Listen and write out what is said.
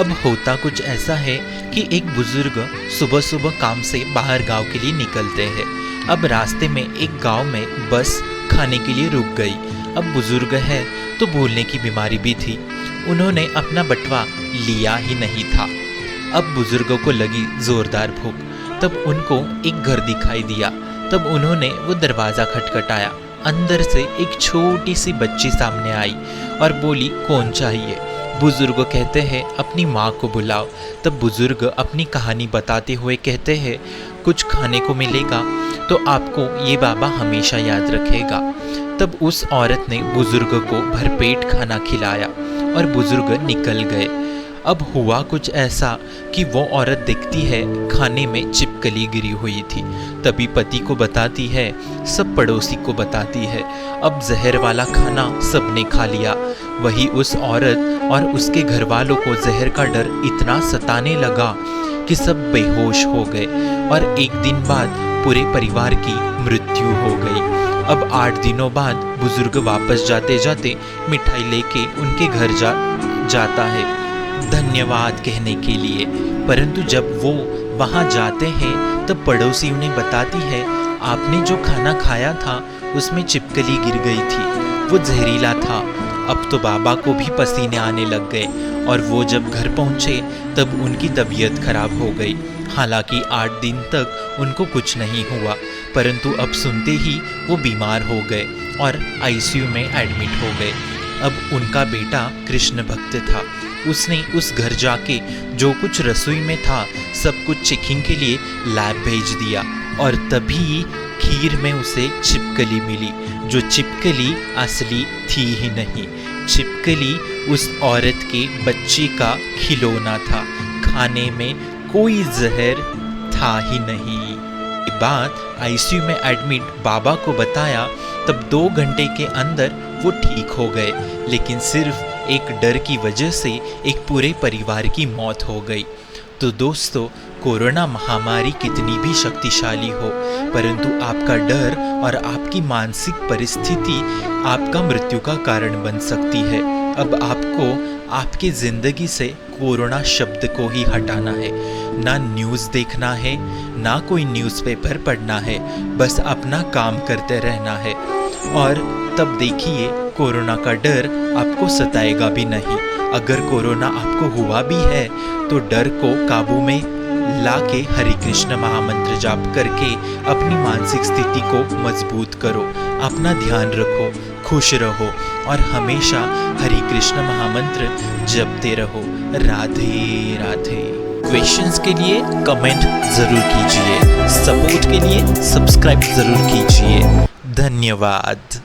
अब होता कुछ ऐसा है कि एक बुजुर्ग सुबह सुबह काम से बाहर गांव के लिए निकलते हैं। अब रास्ते में एक गांव में बस खाने के लिए रुक गई। अब बुजुर्ग है तो भूलने की बीमारी भी थी, उन्होंने अपना बटवा लिया ही नहीं था। अब बुजुर्गों को लगी जोरदार भूख, तब उनको एक घर दिखाई दिया। तब उन्होंने वो दरवाज़ा खटखटाया। अंदर से एक छोटी सी बच्ची सामने आई और बोली, कौन चाहिए? बुजुर्ग कहते हैं, अपनी माँ को बुलाओ। तब बुजुर्ग अपनी कहानी बताते हुए कहते हैं, कुछ खाने को मिलेगा तो आपको ये बाबा हमेशा याद रखेगा। तब उस औरत ने बुजुर्ग को भरपेट खाना खिलाया और बुजुर्ग निकल गए। अब हुआ कुछ ऐसा कि वो औरत देखती है खाने में छिपकली गिरी हुई थी। तभी पति को बताती है, सब पड़ोसी को बताती है। अब जहर वाला खाना सबने खा लिया। वही उस औरत और उसके घर वालों को जहर का डर इतना सताने लगा कि सब बेहोश हो गए और एक दिन बाद पूरे परिवार की मृत्यु हो गई। अब 8 दिनों बाद बुजुर्ग वापस जाते जाते मिठाई लेके उनके घर जाता है धन्यवाद कहने के लिए। परंतु जब वो वहाँ जाते हैं तब पड़ोसी उन्हें बताती है, आपने जो खाना खाया था उसमें छिपकली गिर गई थी, वो जहरीला था। अब तो बाबा को भी पसीने आने लग गए और वो जब घर पहुँचे तब उनकी तबीयत खराब हो गई। हालांकि 8 दिन तक उनको कुछ नहीं हुआ, परंतु अब सुनते ही वो बीमार हो गए और आईसीयू में एडमिट हो गए। अब उनका बेटा कृष्ण भक्त था, उसने उस घर जाके जो कुछ रसोई में था सब कुछ चेकिंग के लिए लैब भेज दिया और तभी खीर में उसे छिपकली मिली, जो छिपकली असली थी ही नहीं। छिपकली उस औरत के बच्चे का खिलौना था, खाने में कोई जहर था ही नहीं। ये बात आईसीयू में एडमिट बाबा को बताया, तब 2 घंटे के अंदर वो ठीक हो गए। लेकिन सिर्फ एक डर की वजह से एक पूरे परिवार की मौत हो गई। तो दोस्तों, कोरोना महामारी कितनी भी शक्तिशाली हो, परंतु आपका डर और आपकी मानसिक परिस्थिति आपका मृत्यु का कारण बन सकती है। अब आपको आपकी ज़िंदगी से कोरोना शब्द को ही हटाना है। ना न्यूज़ देखना है, ना कोई न्यूज़पेपर पढ़ना है, बस अपना काम करते रहना है। और तब देखिए, कोरोना का डर आपको सताएगा भी नहीं। अगर कोरोना आपको हुआ भी है तो डर को काबू में लाके हरे कृष्ण महामंत्र जाप करके अपनी मानसिक स्थिति को मजबूत करो। अपना ध्यान रखो, खुश रहो और हमेशा हरे कृष्ण महामंत्र जपते रहो। राधे राधे। क्वेश्चंस के लिए कमेंट जरूर कीजिए, सपोर्ट के लिए सब्सक्राइब जरूर कीजिए। धन्यवाद।